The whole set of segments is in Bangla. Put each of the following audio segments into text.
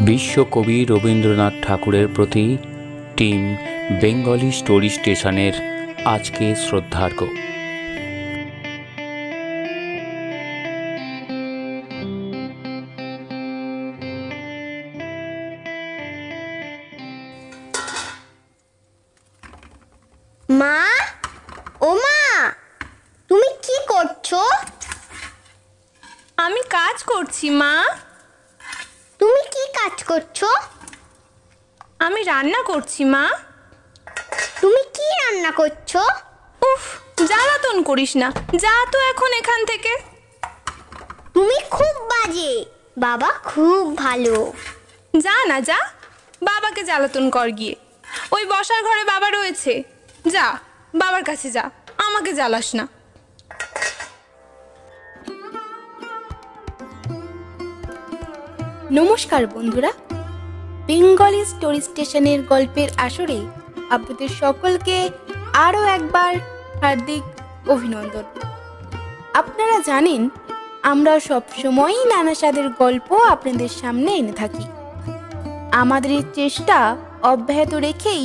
বিশ্বকবি রবীন্দ্রনাথ ঠাকুরের প্রতি টিম বেঙ্গলি স্টোরি স্টেশনের আজকে শ্রদ্ধার্ঘ্য। মা, ও মা, তুমি কি করছো? আমি কাজ করছি মা। তুমি কি কাজ করছো? আমি রান্না করছি মা। তুমি কি রান্না করছো? উফ, জ্বালাতন করিস না, যা তো এখন এখান থেকে। তুমি খুব বাজে, বাবা খুব ভালো। যা না যা, বাবাকে জ্বালাতন কর গিয়ে। ওই বসার ঘরে বাবা রয়েছে, যা বাবার কাছে যা, আমাকে জ্বালাস না। নমস্কার বন্ধুরা, বেঙ্গলি স্টোরি স্টেশনের গল্পের আসরে আপনাদের সকলকে আরও একবার হার্দিক অভিনন্দন। আপনারা জানেন আমরা সবসময়ই নানা স্বাদের গল্প আপনাদের সামনে এনে থাকি। আমাদের এই চেষ্টা অব্যাহত রেখেই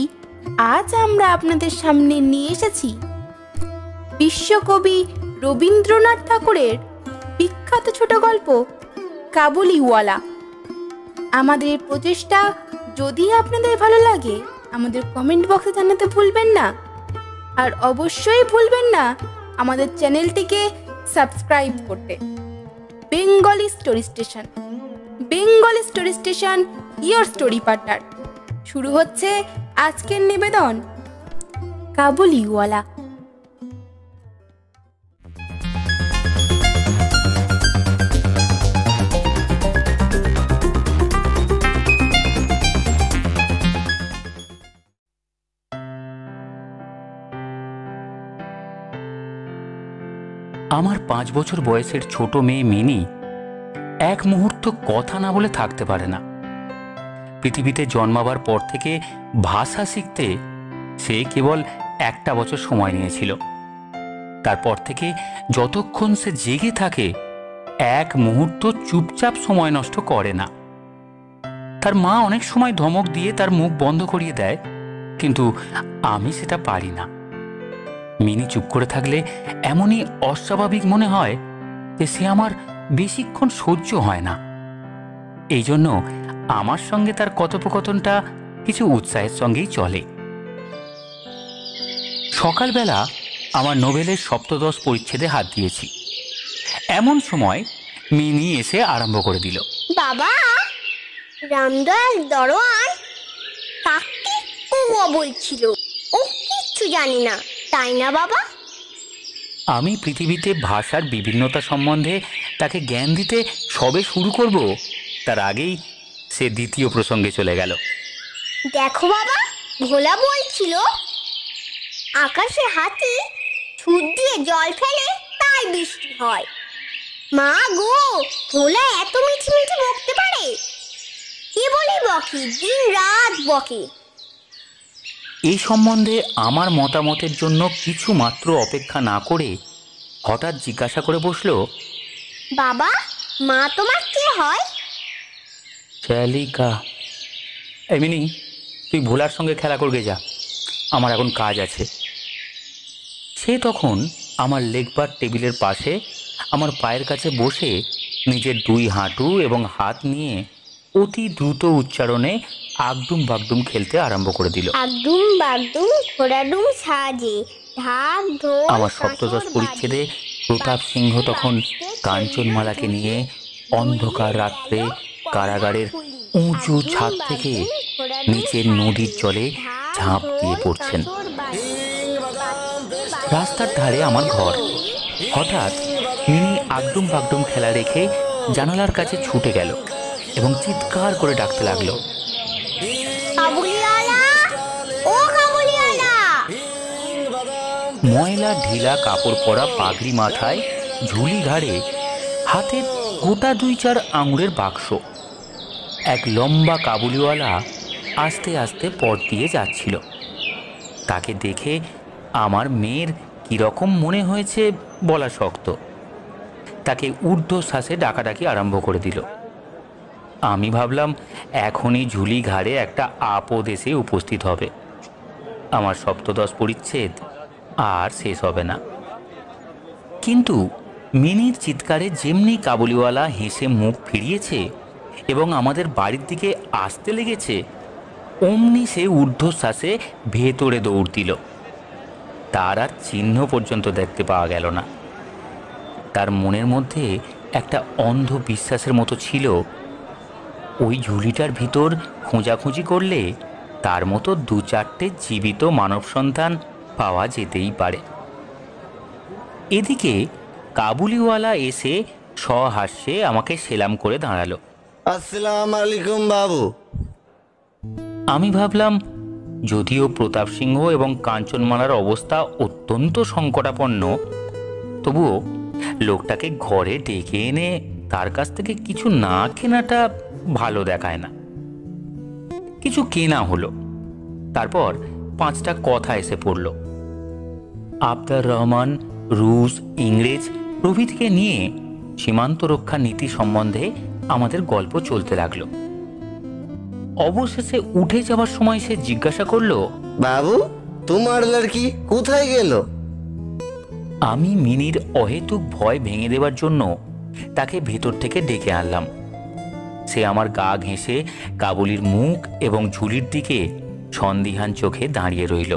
আজ আমরা আপনাদের সামনে নিয়ে এসেছি বিশ্বকবি রবীন্দ্রনাথ ঠাকুরের বিখ্যাত ছোট গল্প কাবুলিওয়ালা। আমাদের এই প্রচেষ্টা যদি আপনাদের ভালো লাগে আমাদের কমেন্ট বক্সে জানাতে ভুলবেন না, আর অবশ্যই ভুলবেন না আমাদের চ্যানেলটিকে সাবস্ক্রাইব করতে। Bengali story station, Bengali story station, your story partner. শুরু হচ্ছে আজকের নিবেদন কাবুলিওয়ালা। আমার 5 বছর বয়সের ছোট মেয়ে মিনি এক মুহূর্ত কথা না বলে থাকতে পারে না। পৃথিবীতে জন্মাবার পর থেকে ভাষা শিখতে সে কেবল 1টা বছর সময় নিয়েছিল। তারপর থেকে যতক্ষণ সে জেগে থাকে এক মুহূর্ত চুপচাপ সময় নষ্ট করে না। তার মা অনেক সময় ধমক দিয়ে তার মুখ বন্ধ করিয়ে দেয়, কিন্তু আমি সেটা পারি না। মিনি চুপ করে থাকলে এমনই অস্বাভাবিক মনে হয় যে সে আমার বেশিক্ষণ সহ্য হয় না। এই জন্য আমার সঙ্গে তার কথোপকথনটা কিছু উৎসাহের সঙ্গেই চলে। সকালবেলা আমার নোবেলের সপ্তদশ পরিচ্ছেদে হাত দিয়েছি, এমন সময় মিনি এসে আরম্ভ করে দিল। বাবা, রামদয়াল দরোয়ান কাকে কৌয়া বলছিল? ও কিচ্ছু জানি না, তাই না বাবা? আমি পৃথিবীতে ভাষার বিভিন্নতা সম্বন্ধে তাকে জ্ঞান দিতে সবে শুরু করব, তার আগেই সে দ্বিতীয় প্রসঙ্গে চলে গেল। দেখো বাবা, ভোলা বলছিল আকাশে হাতি ছুট দিয়ে জল ফেলে তাই বৃষ্টি হয়। মা গো, ভোলা এত মিঠি মিঠি বকতে পারে? কে বলে বকে, দিন রাত বকে। এই সম্বন্ধে আমার মতামতের জন্য কিছু মাত্র অপেক্ষা না করে হঠাৎ জিজ্ঞাসা করে বসল, বাবা, মা তোমার কে হয়? শ্যালিকা। এমনি তুই ভোলার সঙ্গে খেলা করবে যা, আমার এখন কাজ আছে। সে তখন আমার লেখবার টেবিলের পাশে আমার পায়ের কাছে বসে নিজের 2 হাঁটু এবং হাত নিয়ে অতি দ্রুত উচ্চারণে আগডুম বাগডুম খেলতে আরম্ভ করে দিল। আগডুম বাগডুম ঘোড়াডুম সাজে, ঢাক ঢোল। আমার সপ্তদশ পরিচ্ছেদে প্রতাপ সিংহ তখন কাঞ্চনমালাকে নিয়ে অন্ধকার রাত্রে কারাগারের উঁচু ছাদ থেকে নিচের নদীর জলে ঝাঁপ দিয়ে পড়ছেন। রাস্তার ধারে আমার ঘর। হঠাৎ মিনি আগডুম বাগডুম খেলা রেখে জানালার কাছে ছুটে গেল এবং চিৎকার করে ডাকতে লাগলো, কাবুলিওয়ালা, ও কাবুলিওয়ালা! ময়লা ঢিলা কাপড় পরা, পাগড়ি মাথায়, ঝুলি ঘাড়ে, হাতে গোটা 2-4 আঙুরের বাক্স এক লম্বা কাবুলিওয়ালা আস্তে আস্তে পথ দিয়ে যাচ্ছিল। তাকে দেখে আমার মেয়ের কীরকম মনে হয়েছে বলা শক্ত। তাকে ঊর্ধ্বশ্বাসে ডাকাডাকি আরম্ভ করে দিল। আমি ভাবলাম এখনই ঝুলি ঘাড়ে একটা আপদ এসে উপস্থিত হবে। আমার সপ্তদশ পরিচ্ছেদ আর শেষ হবে না। কিন্তু মিনির চিৎকারে যেমনি কাবুলিওয়ালা হেসে মুখ ফিরিয়েছে এবং আমাদের বাড়ির দিকে আসতে লেগেছে, অমনি সে ঊর্ধ্বশ্বাসে ভেতরে দৌড় দিল। তার আর চিহ্ন পর্যন্ত দেখতে পাওয়া গেল না। তার মনের মধ্যে একটা অন্ধ বিশ্বাসের মতো ছিল, ওই ঝুলিটার ভিতর খোঁজাখুঁজি করলে তার মতো 2-4টে জীবিত মানব সন্তান পাওয়া যেতেই পারে। এদিকে কাবুলিওয়ালা এসে সহাস্যে আমাকে সেলাম করে দাঁড়ালো। আসসালামু আলাইকুম বাবু। আমি ভাবলাম, যদিও প্রতাপ সিংহ এবং কাঞ্চনমালার অবস্থা অত্যন্ত সংকটাপন্ন, তবুও লোকটাকে ঘরে ডেকে এনে তার কাছ থেকে কিছু না কেনাটা ভালো দেখায় না। কিছু কেনা হলো। তারপর 5টা কথা এসে পড়ল। আবদার রহমান রুশ, ইংরেজ প্রভৃতিকে নিয়ে সীমান্ত রক্ষা নীতি সম্বন্ধে আমাদের গল্প চলতে লাগলো। অবশেষে উঠে যাওয়ার সময় সে জিজ্ঞাসা করলো, বাবু তোমার লড়কি কোথায় গেল? আমি মিনির অহেতুক ভয় ভেঙে দেওয়ার জন্য তাকে ভেতর থেকে ডেকে আনলাম। সে আমার গা ঘেঁষে কাবুলির মুখ এবং ঝুলির দিকে সন্দিহান চোখে দাঁড়িয়ে রইল।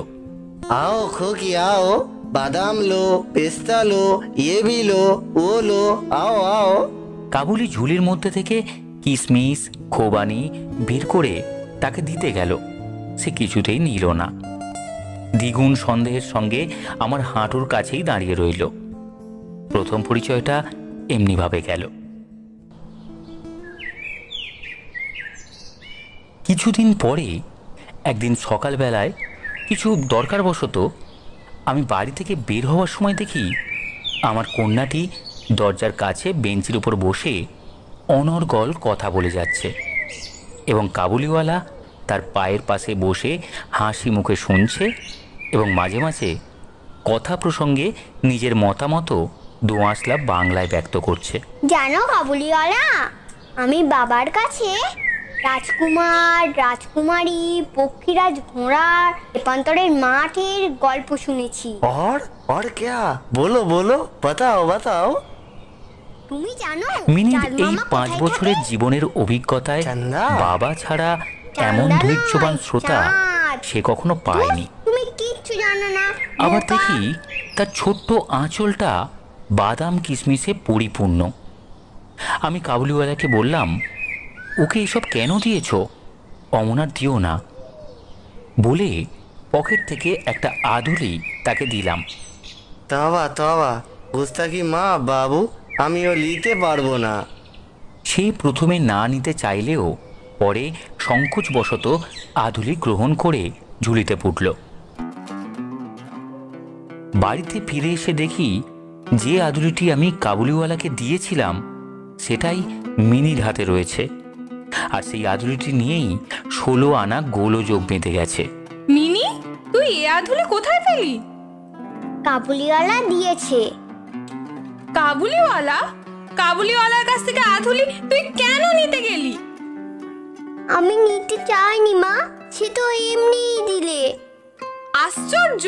आओ खोकी आओ, बादाम लो, पिस्ता लो, ये भी लो, वो लो, आओ आओ। কাবুলি ঝুলির মধ্যে থেকে কিশমিশ, খোবানি বের করে তাকে দিতে গেল। সে কিছুতেই নিল না। দ্বিগুণ সন্দেহের সঙ্গে আমার হাঁটুর কাছেই দাঁড়িয়ে রইল। প্রথম পরিচয়টা এমনিভাবে গেল। কিছুদিন পরে একদিন সকালবেলায় কিছু দরকারবশত আমি বাড়ি থেকে বের হওয়ার সময় দেখি আমার কন্যাটি দরজার কাছে বেঞ্চের উপর বসে অনর্গল কথা বলে যাচ্ছে এবং কাবুলিওয়ালা তার পায়ের পাশে বসে হাসি মুখে শুনছে এবং মাঝে মাঝে কথা প্রসঙ্গে নিজের মতামত দোআঁশলা বাংলায় ব্যক্ত করছে। জানো কাবুলিওয়ালা, আমি বাবার কাছে রাজকুমার, রাজকুমারী, পক্ষীরাজ ঘোড়ার রূপান্তরের মাঠের গল্প শুনেছি। और क्या? बोलो बोलो, बताओ बताओ। তুমি জানো মিনির চাঁদ এই মামা 5 কোথায় বছরের থাকে? জীবনের অভিজ্ঞতায় চান্দা? বাবা ছাড়া এমন চান্দা ধৈর্যবান নয়, শ্রোতা চাঁদ। সে কখনো পায়নি। তুমি কিচ্ছু জানো না। আবার বোকা। দেখি তার ছোট্ট আঁচলটা বাদাম কিশমিশে পরিপূর্ণ। আমি কাবুলিওয়ালাকে বললাম, ওকে এসব কেন দিয়েছ? অমন আর দিও না। বলে পকেট থেকে একটা আদুলি তাকে দিলাম। तवा तवा, गुस्ताखी माँ बाबू, আমিও নিতে পারবো না। সে প্রথমে না নিতে চাইলেও পরে সংকোচবশত আদুলি গ্রহণ করে ঝুলিতে পুটল। বাড়িতে ফিরে এসে দেখি যে আদুলিটি আমি কাবুলিওয়ালাকে দিয়েছিলাম সেটাই মিনির হাতে রয়েছে, আর সেই আদুলিটি নিয়েই 16 আনা গোলযোগ বেঁধে গেছে। মিনি, তুই এ আধুলি কোথায় পেলি? কাবুলিওয়ালা দিয়েছে। কাবুলিওয়ালা? কাবুলিওয়ালার কাছ থেকে আধুলি তুই কেন নিতে গেলি? আমি নিতে চাইনি মা, সে তো এমনিই দিলে। আশ্চর্য,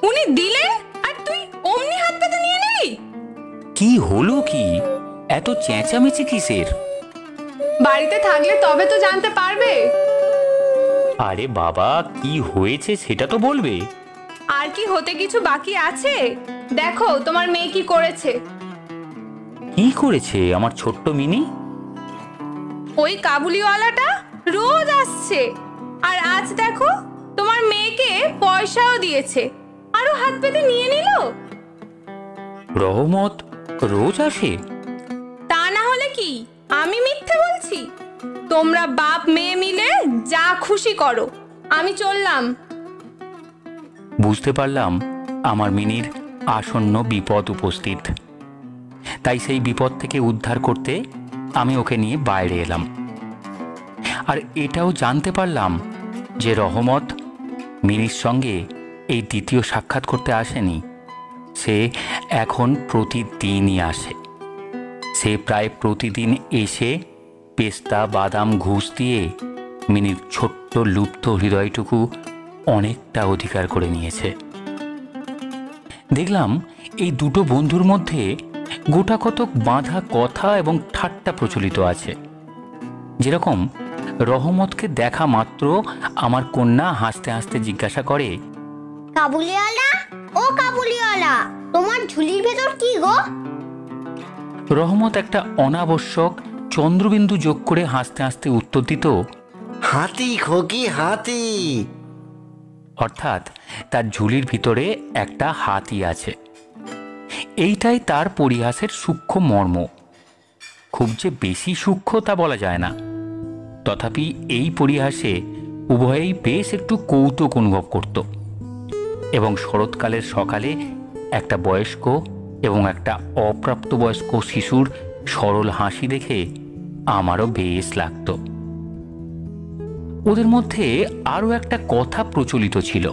উনি দিলেন আর তুই অমনি হাত পেতে নিয়ে নিলি? কি হলো কি? এত চেঁচামেচি কিসের? বাড়িতে থাকলে তবে তো জানতে পারবে। আরে বাবা, কি হয়েছে সেটা তো বলবে। আর কি হতে কিছু বাকি আছে? দেখো তোমার মেয়ে কি করেছে। কি করেছে আমার ছোট্ট মিনি? ওই কাবুলিওয়ালাটা রোজ আসছে, আর আজ দেখো তোমার মেয়েকে পয়সাও দিয়েছে, আরো হাত পেতে নিয়ে নিল। রহমত রোজ আসে? তা না হলে কি আমি মিথ্যে বলছি? তোমরা বাপ মেয়ে মিলে যা খুশি করো, আমি চললাম। বুঝতে পারলাম আমার মিনির আসন্ন বিপদ উপস্থিত। তাই সেই বিপদ থেকে উদ্ধার করতে আমি ওকে নিয়ে বাইরে এলাম। আর এটাও জানতে পারলাম যে রহমত মিনির সঙ্গে এই দ্বিতীয় সাক্ষাৎ করতে আসেনি, সে এখন প্রতিদিনই আসে। সে প্রায় প্রতিদিন এসে পেস্তা বাদাম ঘুষ দিয়ে মিনির ছোট্ট লুপ্ত হৃদয়টুকু অনেকটা অধিকার করে নিয়েছে। দেখলাম এই দুটো বন্ধুর মধ্যে গোটা কতক বাঁধা কথা এবং ঠাট্টা প্রচলিত আছে। যেরকম রহমতকে দেখা মাত্র আমার কন্যা হাসতে হাসতে জিজ্ঞাসা করে, কাবুলিওয়ালা, ও কাবুলিওয়ালা, তোমার ঝুলির ভেতর কি গো? রহমত একটা অনাবশ্যক চন্দ্রবিন্দু যোগ করে হাসতে হাসতে উত্তর দিত, হাতি খোকি হাতি। অর্থাৎ তার ঝুলির ভিতরে একটা হাতি আছে। এইটাই তার পরিহাসের সূক্ষ্ম মর্ম। খুব যে বেশি সূক্ষ্ম তা বলা যায় না, তথাপি এই পরিহাসে উভয়েই বেশ একটু কৌতুক অনুভব করত। এবং শরৎকালের সকালে একটা বয়স্ক এবং একটা অপ্রাপ্তবয়স্ক শিশুর সরল হাসি দেখে আমারও বেশ লাগত। ওদের মধ্যে আরও একটা কথা প্রচলিত ছিল।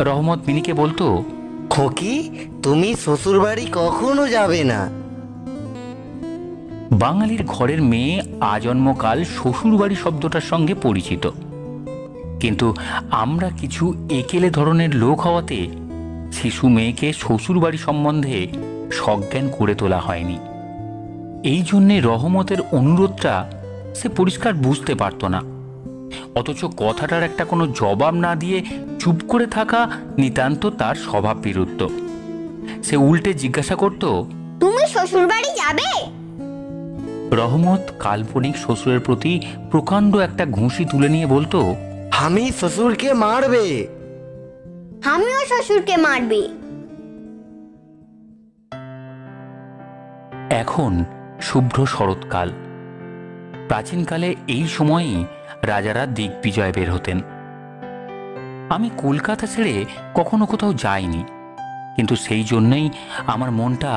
রহমত মিনিকে বলতো, খোকি, তুমি শ্বশুরবাড়ি কখনো যাবে না। বাঙালির ঘরের মেয়ে আজন্মকাল শ্বশুরবাড়ি শব্দটার সঙ্গে পরিচিত, কিন্তু আমরা কিছু একেলে ধরনের লোক হওয়াতে শিশু মেয়েকে শ্বশুরবাড়ি সম্বন্ধে সজ্ঞান করে তোলা হয়নি। এই জন্যে রহমতের অনুরোধটা সে পরিষ্কার বুঝতে পারত না, অথচ কথাটার একটা কোনো জবাব না দিয়ে চুপ করে থাকা নিতান্ত তার স্বভাব বিরুদ্ধ। সে উল্টে জিজ্ঞাসা করত, তুমি শ্বশুরবাড়ি যাবে? রহমত কাল্পনিক শ্বশুরের প্রতি প্রকাণ্ড একটা ঘুষি তুলে নিয়ে বলতো, আমি শ্বশুরকে মারবে। আমিও শ্বশুরকে মারবে। এখন শুভ্র শরৎকাল। প্রাচীনকালে এই সময়েই রাজারা দিগ্বিজয় বের হতেন। আমি কলকাতা ছেড়ে কখনো কোথাও যাইনি, কিন্তু সেই জন্যই আমার মনটা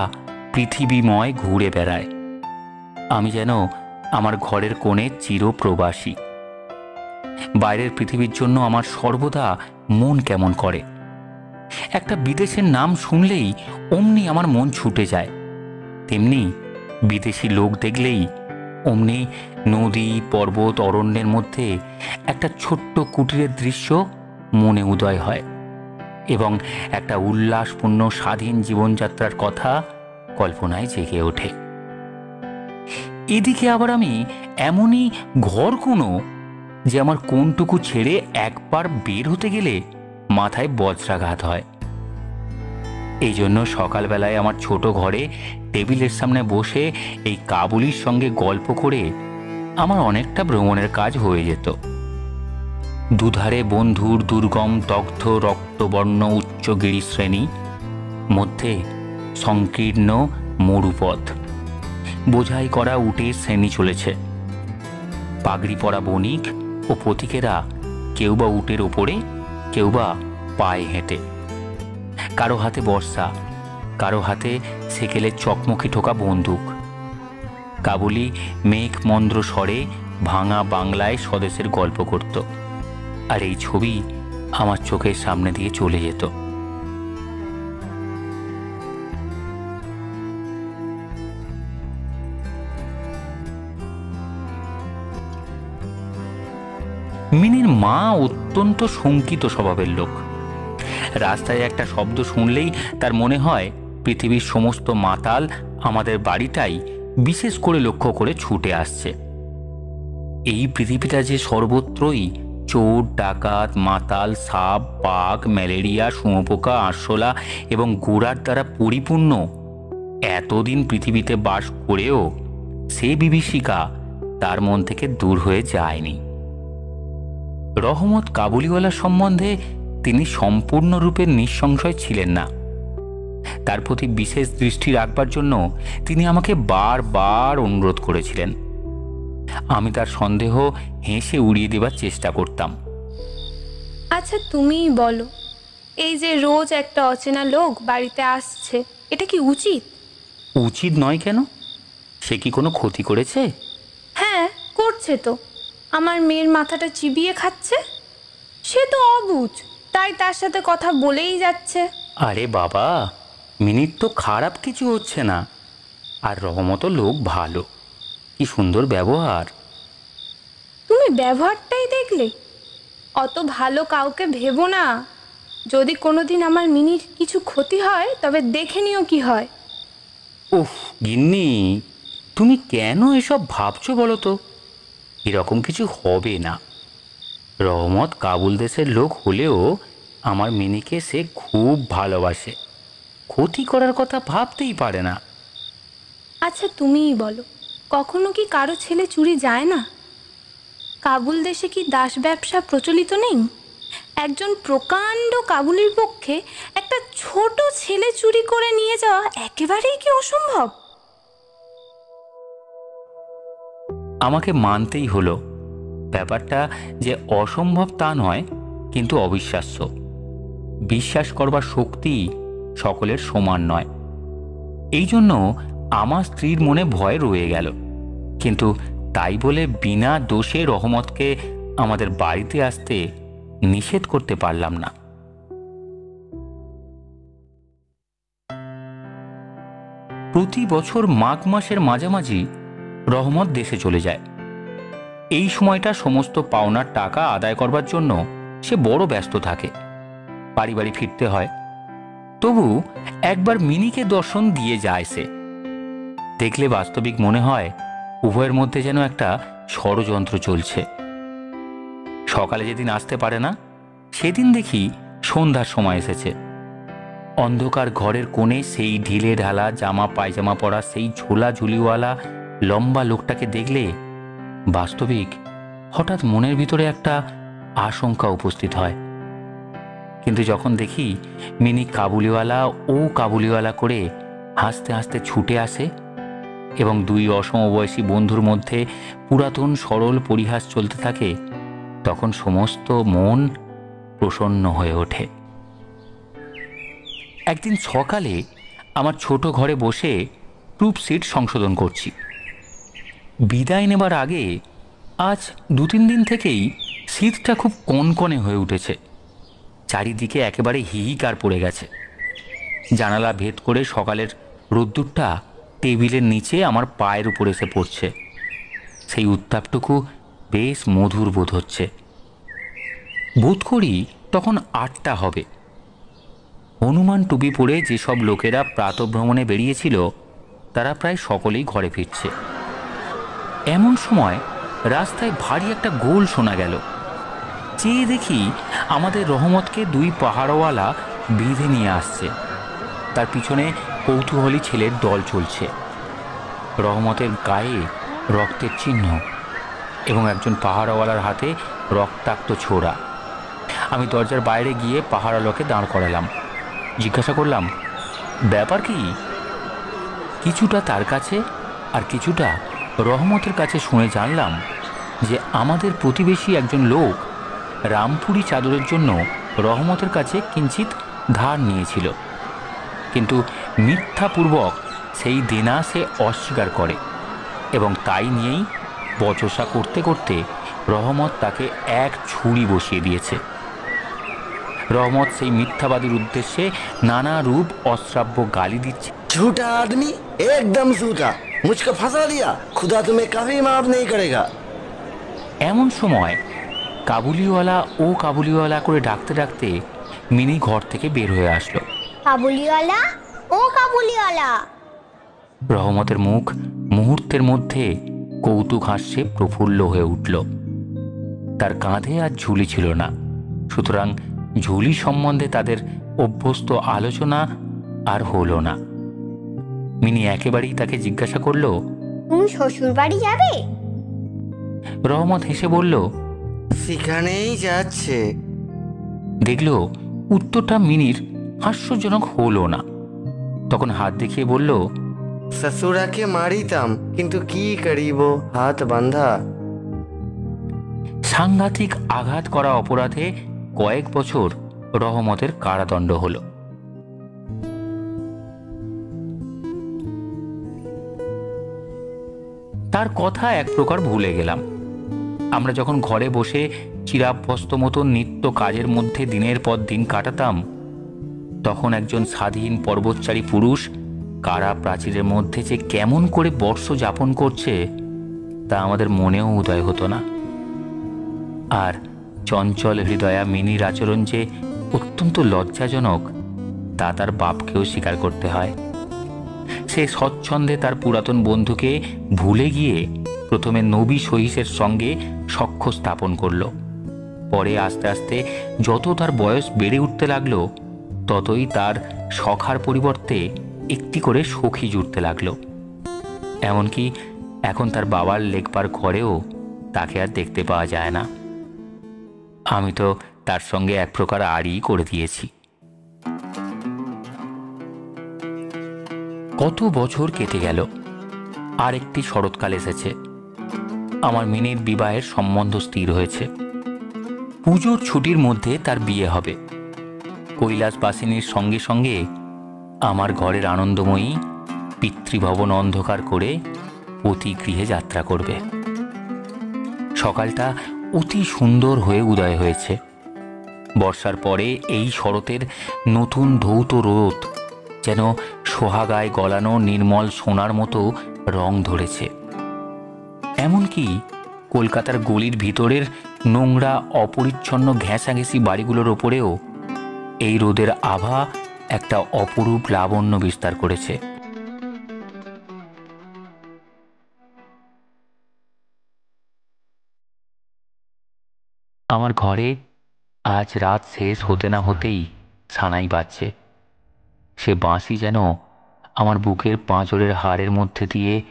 পৃথিবীময় ঘুরে বেড়ায়। আমি যেন আমার ঘরের কোণে চিরপ্রবাসী। বাইরের পৃথিবীর জন্য আমার সর্বদা মন কেমন করে। একটা বিদেশের নাম শুনলেই অমনি আমার মন ছুটে যায়, তেমনি বিদেশি লোক দেখলেই অমনি নদী পর্বত অরণ্যের মধ্যে একটা ছোট্ট কুটিরের দৃশ্য মনে উদয় হয় এবং একটা উল্লাসপূর্ণ স্বাধীন জীবনযাত্রার কথা কল্পনায় জেগে ওঠে। এদিকে আবার আমি এমনই ঘর কোনো যে আমার কোনটুকু ছেড়ে একবার বের হতে গেলে মাথায় বজ্রাঘাত হয়। এই জন্য সকালবেলায় আমার ছোট ঘরে টেবিলের সামনে বসে এই কাবুলির সঙ্গে গল্প করে আমার অনেকটা ভ্রমণের কাজ হয়ে যেত। দুধারে বন্ধুর দুর্গম দগ্ধ রক্তবর্ণ উচ্চগিরি শ্রেণী, মধ্যে সংকীর্ণ মরুপথ, বোঝাই করা উটের শ্রেণী চলেছে। পাগড়ি পরা বণিক ও পথিকেরা কেউ বা উটের ওপরে, কেউ বা পায়ে হেঁটে, কারো হাতে বর্ষা, কারো হাতে সেকেলে চকমকি ঠোকা বন্দুক। কাবুলি মেঘ মন্দ্র স্বরে ভাঙা বাংলায় স্বদেশের গল্প করত, আর এই ছবি আমার চোখের সামনে দিয়ে চলে যেত। মিনির মা অত্যন্ত শঙ্কিত স্বভাবের লোক। রাস্তায় একটা শব্দ শুনলেই তার মনে হয় পৃথিবীর সমস্ত মাতাল আমাদের বাড়িটাই বিশেষ করে লক্ষ্য করে ছুটে আসছে। এই পৃথিবীটা যে সর্বত্রই চোর ডাকাত মাতাল সাপ বাঘ ম্যালেরিয়া শুঁয়োপোকা আরশোলা এবং গোড়ার দ্বারা পরিপূর্ণ, এতদিন পৃথিবীতে বাস করেও সে বিভীষিকা তার মন থেকে দূর হয়ে যায়নি। রহমত কাবুলিওয়ালা সম্বন্ধে তিনি সম্পূর্ণরূপে নিঃসংশয় ছিলেন না। তার প্রতি বিশেষ দৃষ্টি রাখবার জন্য তিনি আমাকে বারবার অনুরোধ করেছিলেন। আমি তার সন্দেহ হেসে উড়িয়ে দেবার চেষ্টা করতাম। আচ্ছা তুমিই বলো, এই যে রোজ একটা অচেনা লোক বাড়িতে আসছে, এটা কি উচিত? উচিত নয় কেন? সে কি কোনো ক্ষতি করেছে? হ্যাঁ, করছে তো। আমার মেয়ের মাথাটা চিবিয়ে খাচ্ছে। সে তো অবুঝ, তাই তার সাথে কথা বলেই যাচ্ছে। আরে বাবা, মিনিট তো খারাপ কিছু হচ্ছে না, আর রহমত লোক ভালো। কি সুন্দর ব্যবহার। তুমি ব্যবহারটাই দেখলে? অত ভালো কাউকে ভেবো না। যদি কোনোদিন আমার মিনির কিছু ক্ষতি হয় তবে দেখে নিও কি হয়। উফ গিন্নি, তুমি কেন এসব ভাবছো বলো তো? এরকম কিছু হবে না। রহমত কাবুল দেশের লোক হলেও আমার মিনিকে সে খুব ভালোবাসে, ক্ষতি করার কথা ভাবতেই পারে না। আচ্ছা তুমিই বলো, কখনো কি কারো ছেলে চুরি যায় না? কাবুল দেশে কি দাস ব্যবসা প্রচলিত নেই? একজন প্রকাণ্ড কাবুলির পক্ষে একটা ছোট ছেলে চুরি করে নিয়ে যাওয়া একেবারেই কি অসম্ভব? আমাকে মানতেই হলো, ব্যাপারটা যে অসম্ভব তা নয়, কিন্তু অবিশ্বাস্য। বিশ্বাস করবার শক্তি সকলের সমান নয়। এই জন্য আমার স্ত্রীর মনে ভয় রয়ে গেল, কিন্তু তাই বলে বিনা দোষে রহমতকে আমাদের বাড়িতে আসতে নিষেধ করতে পারলাম না। প্রতি বছর মাঘ মাসের মাঝামাঝি রহমত দেশে চলে যায়। এই সময়টা সমস্ত পাওনার টাকা আদায় করবার জন্য সে বড় ব্যস্ত থাকে। বাড়ি বাড়ি ফিরতে হয়। তবু একবার মিনিকে দর্শন দিয়ে যায় সে। দেখলে বাস্তবিক মনে হয় উভয়ের মধ্যে যেন একটা ষড়যন্ত্র চলছে। সকালে যেদিন আসতে পারে না, সেদিন দেখি সন্ধ্যার সময় এসেছে। অন্ধকার ঘরের কোণে সেই ঢিলে ঢালা জামা পায়জামা পরা সেই ঝোলা ঝুলিওয়ালা লম্বা লোকটাকে দেখলে বাস্তবিক হঠাৎ মনের ভিতরে একটা আশঙ্কা উপস্থিত হয়। কিন্তু যখন দেখি মিনি কাবুলিওয়ালা ও কাবুলিওয়ালা করে হাসতে হাসতে ছুটে আসে এবং দুই অসমবয়সী বন্ধুর মধ্যে পুরাতন সরল পরিহাস চলতে থাকে, তখন সমস্ত মন প্রসন্ন হয়ে ওঠে। একদিন সকালে আমার ছোট ঘরে বসে প্রুফশিট সংশোধন করছি। বিদায় নেবার আগে আজ 2-3 দিন থেকেই শীতটা খুব কনকনে হয়ে উঠেছে। চারিদিকে একেবারে হিহিকার পড়ে গেছে। জানালা ভেদ করে সকালের রোদ্দুরটা টেবিলের নিচে আমার পায়ের উপর এসে পড়ছে। সেই উত্তাপটুকু বেশ মধুর বোধ হচ্ছে। বোধ করি তখন 8টা হবে। হনুমান টুপি পরে যেসব লোকেরা প্রাতঃভ্রমণে বেরিয়েছিল তারা প্রায় সকলেই ঘরে ফিরছে। এমন সময় রাস্তায় ভারী একটা গোল শোনা গেল। চেয়ে দেখি আমাদের রহমতকে 2 পাহাড়ওয়ালা বেঁধে নিয়ে আসছে। তার পিছনে কৌতূহলী ছেলের দল চলছে। রহমতের গায়ে রক্তের চিহ্ন এবং একজন পাহাড়ওয়ালার হাতে রক্তাক্ত ছোরা। আমি দরজার বাইরে গিয়ে পাহাড়ওয়ালাকে দাঁড় করালাম। জিজ্ঞাসা করলাম, ব্যাপার কি? কিছুটা তার কাছে আর কিছুটা রহমতের কাছে শুনে জানলাম যে আমাদের প্রতিবেশী একজন লোক রামপুরি চাদরের জন্য রহমতের কাছে কিঞ্চিত ধার নিয়েছিল, কিন্তু মিথ্যাপূর্বক সেই দেনা সে অস্বীকার করে এবং তাই নিয়েই বচসা করতে করতে রহমত তাকে এক ছুরি বসিয়ে দিয়েছে। রহমত সেই মিথ্যাবাদীর উদ্দেশ্যে নানা রূপ অশ্রাব্য গালি দিচ্ছে। झूठा आदमी, एकदम झूठा, मुझको फंसा दिया, खुदा तुम्हें कभी माफ नहीं करेगा। এমন সময় কাবুলিওয়ালা ও কাবুলিওয়ালা করে ডাকতে ডাকতে মিনি ঘর থেকে বের হয়ে আসলো। কাবুলিওয়ালা ও কাবুলিওয়ালা। রহমতের মুখ মুহূর্তের মধ্যে কৌতুক হাস্যে প্রফুল্ল হয়ে উঠল। তার কাঁধে আর ঝুলি ছিল না, সুতরাং ঝুলি সম্বন্ধে তাদের অভ্যস্ত আলোচনা আর হলো না। মিনি একেবারেই তাকে জিজ্ঞাসা করল, তুমি শ্বশুর বাড়ি যাবে? রহমত হেসে বলল, সেখানেই যাচ্ছে। দেখল উত্তরটা মিনির হাস্যজনক হলো না। তখন হাত দেখিয়ে বলল, শ্বশুরাকে মারিতাম, কিন্তু কি করিব, হাত বাঁধা। সাংঘাতিক আঘাত করা অপরাধে কয়েক বছর রহমতের কারাদণ্ড হলো। তার কথা এক প্রকার ভুলে গেলাম। আমরা যখন ঘরে বসে চিরাভ্যস্ত মতন নিত্য কাজের মধ্যে দিনের পর দিন কাটাতাম, তখন একজন স্বাধীন পর্বতচারী পুরুষ কারা প্রাচীরের মধ্যে যে কেমন করে বর্ষ যাপন করছে তা আমাদের মনেও উদয় হতো না। আর চঞ্চল হৃদয়া মিনির আচরণ যে অত্যন্ত লজ্জাজনক তা তার বাপকেও স্বীকার করতে হয়। সে স্বচ্ছন্দে তার পুরাতন বন্ধুকে ভুলে গিয়ে প্রথমে নবী সহিসের সঙ্গে সখ্য স্থাপন করল। পরে আস্তে আস্তে যত তার বয়স বেড়ে উঠতে লাগলো ততই তার সখার পরিবর্তে একটি করে সখী জুটতে লাগলো। এমনকি এখন তার বাবার লেখবার ঘরেও তাকে আর দেখতে পাওয়া যায় না। আমি তো তার সঙ্গে এক প্রকার আড়ি করে দিয়েছি। কত বছর কেটে গেল, আর একটি শরৎকাল এসেছে। আমার মিনির বিবাহের সম্বন্ধ স্থির হয়েছে। পুজোর ছুটির মধ্যে তার বিয়ে হবে। কৈলাসবাসিনীর সঙ্গে সঙ্গে আমার ঘরের আনন্দময়ী পিতৃভবন অন্ধকার করে অতি গৃহে যাত্রা করবে। সকালটা অতি সুন্দর হয়ে উদয় হয়েছে। বর্ষার পরে এই শরতের নতুন ধৌত রোদ যেন সোহাগায় গলানো নির্মল সোনার মতো রং ধরেছে। এমনকি কলকাতার গলির ভিতরের নোংরা অপরিচ্ছন্ন ঘেঁষাঘেঁষি বাড়িগুলোর ওপরেও এই রোদের আভা একটা অপরূপ লাবণ্য বিস্তার করেছে। আমার ঘরে আজ রাত শেষ হতে না হতেই সানাই বাজছে। সে বাঁশি যেন আমার বুকের পাঁজরের হাড়ের মধ্যে দিয়ে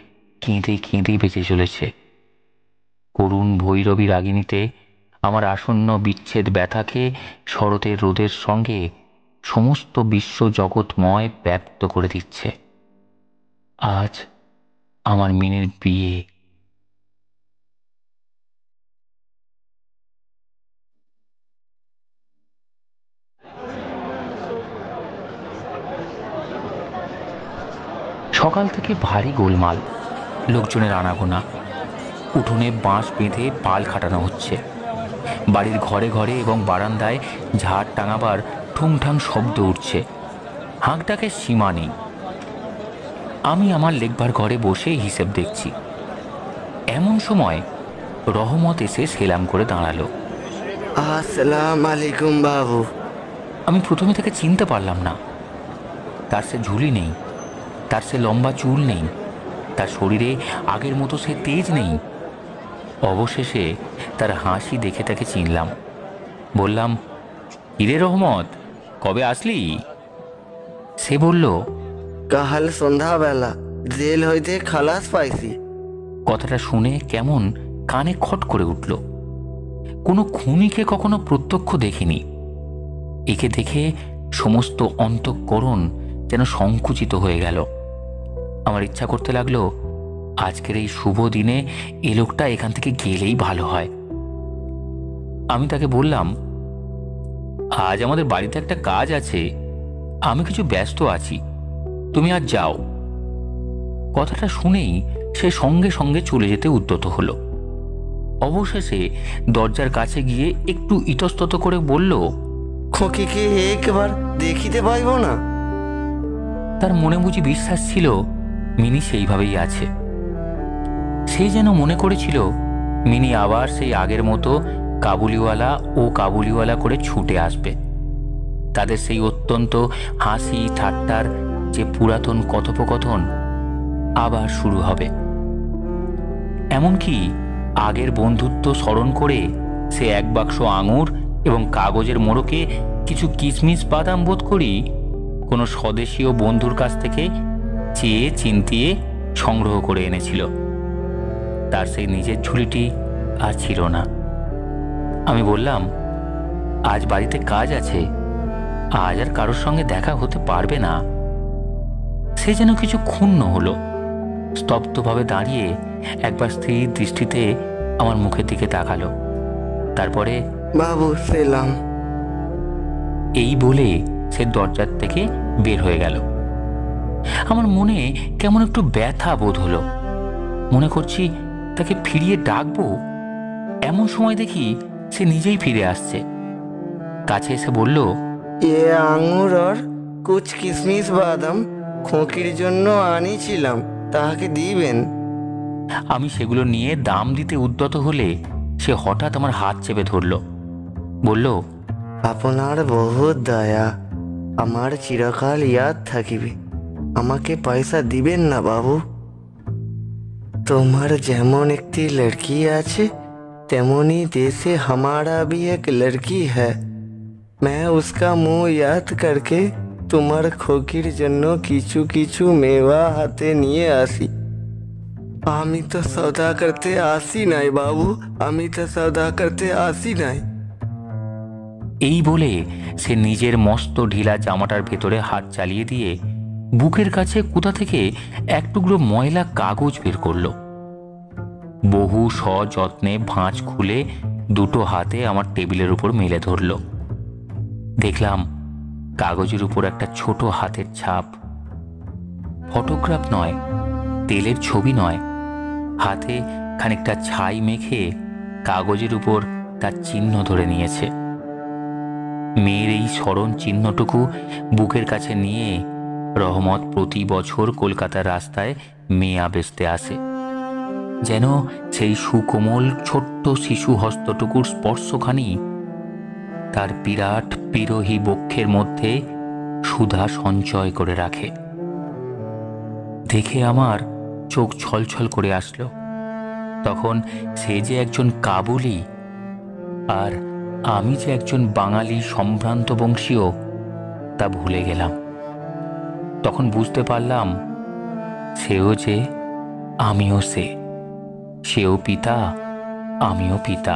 কেঁদে কেঁদে বেঁচে চলেছে। করুণ ভৈরবী রাগিণীতে আমার আসন্ন বিচ্ছেদ ব্যথাকে শরতের রোদের সঙ্গে সমস্ত বিশ্ব জগৎময় ব্যক্ত করে দিচ্ছে। আজ আমার মিনির বিয়ে। সকাল থেকে ভারী গোলমাল, লোকজনের আনাগোনা। উঠোনে বাঁশ বেঁধে পাল খাটানো হচ্ছে। বাড়ির ঘরে ঘরে এবং বারান্দায় ঝাড় টাঙাবার ঠুংঠাং শব্দ উঠছে। হাঁকডাকের সীমা নেই। আমি আমার লেখবার ঘরে বসে হিসেব দেখছি। এমন সময় রহমত এসে সেলাম করে দাঁড়ালো। আসসালামু আলাইকুম বাবু। আমি প্রথমে তাকে চিনতে পারলাম না। তার সে ঝুলি নেই, তার সে লম্বা চুল নেই, তার শরীরে আগের মতো সে তেজ নেই। অবশেষে তার হাসি দেখে তাকে চিনলাম। বললাম, কিরে রহমত, কবে আসলি? সে বলল, কাল সন্ধ্যাবেলা জেল হইতে খালাস পাইছি। কথাটা শুনে কেমন কানে খট করে উঠল। কোনো খুনিকে কখনো প্রত্যক্ষ দেখিনি। একে দেখে সমস্ত অন্তঃকরণ যেন সংকুচিত হয়ে গেল। আমার ইচ্ছা করতে লাগলো আজকের এই শুভ দিনে এ লোকটা এখান থেকে গেলেই ভালো হয়। আমি তাকে বললাম, আজ আমাদের বাড়িতে একটা কাজ আছে, আমি কিছু ব্যস্ত আছি, তুমি আজ যাও। কথাটা শুনেই সে সঙ্গে সঙ্গে চলে যেতে উদ্যত হলো। অবশেষে দরজার কাছে গিয়ে একটু ইতস্তত করে বলল, খোকিকে একবার দেখিতে পাইব না? তার মনে বুঝি বিশ্বাস ছিল মিনি সেইভাবেই আছে। সে যেন মনে করেছিল মিনি আবার সেই আগের মতো কাবুলিওয়ালা ও কাবুলিওয়ালা করে ছুটে আসবে। তাদের সেই অত্যন্ত হাসি ঠাট্টার যে পুরাতন কথোপকথন আবার শুরু হবে। এমনকি আগের বন্ধুত্ব স্মরণ করে সে এক বাক্স আঙুর এবং কাগজের মোড়কে কিছু কিশমিশ বাদাম বোধ করি কোনো স্বদেশীয় বন্ধুর কাছ থেকে চেয়ে চিন্তিয়ে সংগ্রহ করে এনেছিল। তার সেই নিজের ঝুলিটি আর ছিল না। আমি বললাম, আজ বাড়িতে কাজ আছে, আজ আর কারোর সঙ্গে দেখা হতে পারবে না। সে যেন কিছু ক্ষুণ্ণ হলো। স্তব্ধভাবে দাঁড়িয়ে একবার স্থির দৃষ্টিতে আমার মুখের দিকে তাকালো। তারপরে, বাবু সেলাম, এই বলে সে দরজার থেকে বের হয়ে গেল। আমার মনে কেমন একটু ব্যথা বোধ হলো। মনে করছি তাকে ফিরিয়ে ডাকবো, এমন সময় দেখি সে নিজেই ফিরে আসছে। কাছে এসে বলল, এ আঙুর আর কুচ কিশমিশ বাদাম খোকির জন্য আনিছিলাম, তাহাকে দিবেন? আমি সেগুলো নিয়ে দাম দিতে উদ্যত হলে সে হঠাৎ আমার হাত চেপে ধরল, বলল, আপনার বহুত দয়া, আমার চিরকাল ইয়াদ থাকিবে। আমাকে পয়সা দিবেন না বাবু। তোমার যেমন একটি লড়কি আছে, তেমনি দেশে हमारा भी एक लड़की है। मैं उसका मुंह याद करके তোমার খোকির জন্য কিছু কিছু মেওয়া হাতে নিয়ে আসি। আমি তো সৌদা করতে আসি নাই বাবু, আমি তো সৌদা করতে আসি নাই। এই বলে সে নিজের মস্ত ঢিলা জামাটার ভেতরে হাত চালিয়ে দিয়ে বুকের কাছে কোথা থেকে এক টুকরো ময়লা কাগজ বের করল। বহু সযত্নে ভাঁজ খুলে দুটো হাতে আমার টেবিলের উপর মেলে ধরল। দেখলাম কাগজের উপর একটা ছোট হাতের ছাপ। ফটোগ্রাফ নয়, তেলের ছবি নয়, হাতে খানিকটা ছাই মেখে কাগজের উপর তার চিহ্ন ধরে নিয়েছে। মেয়ের এই স্মরণ চিহ্নটুকু বুকের কাছে নিয়ে রহমত প্রতি বছর কলকাতার রাস্তায় মেয়া বেচতে আসে, যেন সেই সুকোমল ছোট্ট শিশু হস্তটুকুর স্পর্শখানি তার বিরাট বিরোহী বক্ষের মধ্যে সুধা সঞ্চয় করে রাখে। দেখে আমার চোখ ছলছল করে আসলো। তখন সে যে একজন কাবুলি আর আমি যে একজন বাঙালি সম্ভ্রান্ত বংশীয় তা ভুলে গেলাম। তখন বুঝতে পারলাম সেও যে, আমিও সে। সেও পিতা, আমিও পিতা।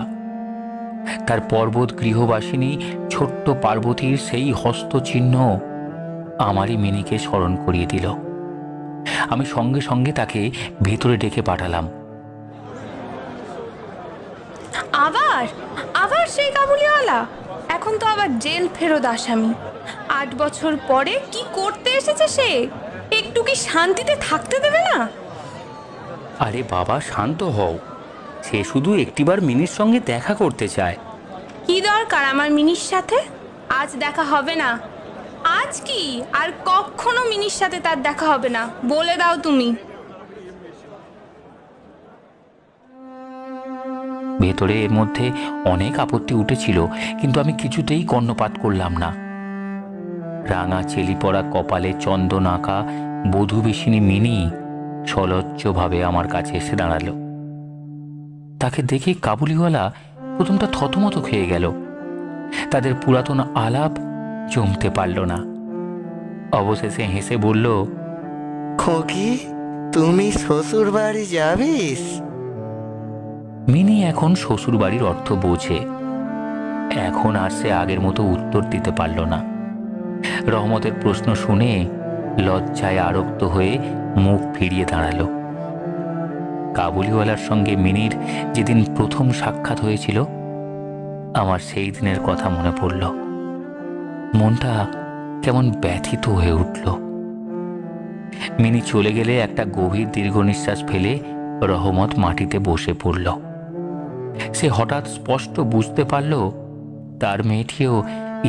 তার পর্বত গৃহবাসিনী ছোট্ট পার্বতীর সেই হস্তচিহ্ন আমারই মিনিকে স্মরণ করিয়ে দিল। আমি সঙ্গে সঙ্গে তাকে ভেতরে ডেকে পাঠালাম। আবার আবার সেই কাবুলিওয়ালা? এখন তো আবার জেল ফেরত আসামি। 8 বছর পরে কি করতে এসেছে সে? একটু কি শান্তিতে থাকতে দেবে না? আরে বাবা, শান্ত হও। সে শুধু একটিবার মিনির সঙ্গে দেখা করতে চায়। কি দরকার আমার মিনির সাথে? আজ দেখা হবে না। আজ কি আর কখনো মিনির সাথে তার দেখা হবে না, বলে দাও তুমি। ভেতরে এর মধ্যে অনেক আপত্তি উঠেছিল, কিন্তু আমি কিছুতেই কর্ণপাত করলাম না। রাঙা চেলি পড়া কপালে চন্দন আঁকা বধূবেশিনী মিনি সলজ্জভাবে আমার কাছে এসে দাঁড়ালো। তাকে দেখে কাবুলিওয়ালা প্রথমটা থতমত খেয়ে গেল। তাদের পুরাতন আলাপ জমতে পারল না। অবশেষে হেসে বলল, খোকি, তুমি শ্বশুর বাড়ি যাবিস? মিনি এখন শ্বশুর বাড়ির অর্থ বোঝে। এখন আর সে আগের মতো উত্তর দিতে পারল না। রহমতের প্রশ্ন শুনে লজ্জায় আরক্ত হয়ে মুখ ফিরিয়ে দাঁড়ালো। কাবুলিওয়ালার সঙ্গে মিনির যেদিন প্রথম সাক্ষাৎ হয়েছিল, আমার সেই দিনের কথা মনে পড়ল। মনটা কেমন ব্যথিত হয়ে উঠল। মিনি চলে গেলে একটা গভীর দীর্ঘ নিঃশ্বাস ফেলে রহমত মাটিতে বসে পড়ল। সে হঠাৎ স্পষ্ট বুঝতে পারল তার মেয়েটিও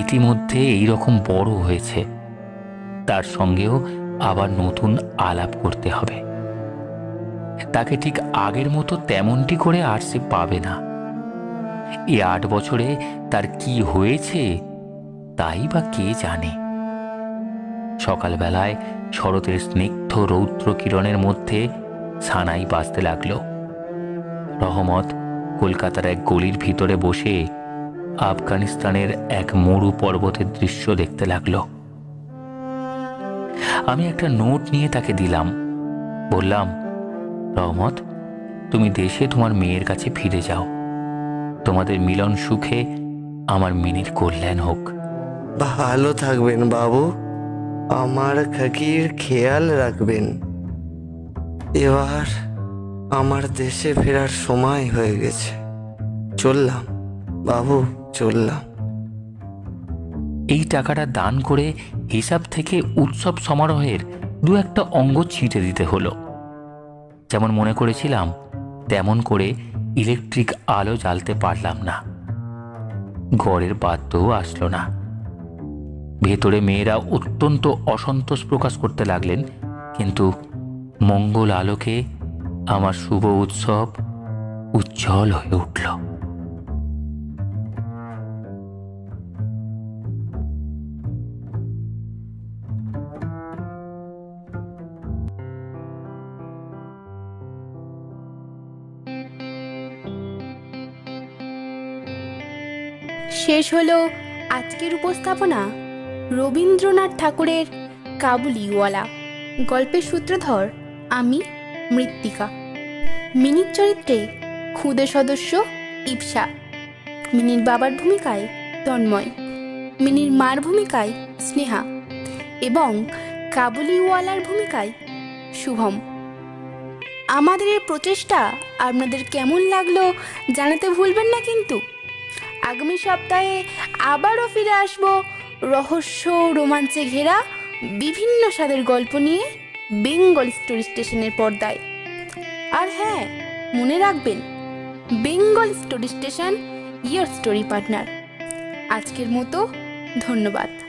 ইতিমধ্যে এইরকম বড় হয়েছে। তার সঙ্গেও আবার নতুন আলাপ করতে হবে। তাকে ঠিক আগের মতো তেমনটি করে আর সে পাবে না। এই 8 বছরে তার কি হয়েছে তাই বা কে জানে। সকালবেলায় শরতের স্নিগ্ধ রৌদ্র কিরণের মধ্যে সানাই বাজতে লাগল। রহমত কলকাতার এক গলির ভিতরে বসে আফগানিস্তানের এক মরু পর্বতের দৃশ্য দেখতে লাগল। আমি একটা নোট নিয়ে তাকে দিলাম। বললাম, রহমত, তুমি দেশে তোমার মেয়ের কাছে ফিরে যাও। তোমাদের মিলন সুখে আমার মিনির কল্যাণ হোক। ভালো থাকবেন বাবু, আমার খাকির খেয়াল রাখবেন। এবার আমার দেশে ফেরার সময় হয়ে গেছে। চললাম বাবু, চললাম। এই টাকাটা দান করে হিসাব থেকে উৎসব সমারোহের 2-1টা অঙ্গ ছিটে দিতে হলো। যেমন মনে করেছিলাম তেমন করে ইলেকট্রিক আলো জ্বালতে পারলাম না। ঘরের বাদ্যও আসলো না। ভেতরে মেয়েরা অত্যন্ত অসন্তোষ প্রকাশ করতে লাগলেন, কিন্তু মঙ্গল আলোকে আমার শুভ উৎসব উজ্জ্বল হয়ে উঠল। শেষ হলো আজকের উপস্থাপনা রবীন্দ্রনাথ ঠাকুরের কাবুলিওয়ালা। গল্পের সূত্রধর আমি, মৃত্তিকা। মিনির চরিত্রে খুদে সদস্য ইপসা, মিনির বাবার ভূমিকায় তন্ময়, মিনির মার ভূমিকায় স্নেহা এবং কাবুলিওয়ালার ভূমিকায় শুভম। আমাদের এই প্রচেষ্টা আপনাদের কেমন লাগলো জানাতে ভুলবেন না কিন্তু। আগামী সপ্তাহে আবারও ফিরে আসব রহস্য রোমাঞ্চে ঘেরা বিভিন্ন স্বাদের গল্প নিয়ে বেঙ্গল স্টোরি স্টেশনের পর্দায়। আর হ্যাঁ, মনে রাখবেন, Bengal story station, your story partner. আজকের মতো ধন্যবাদ।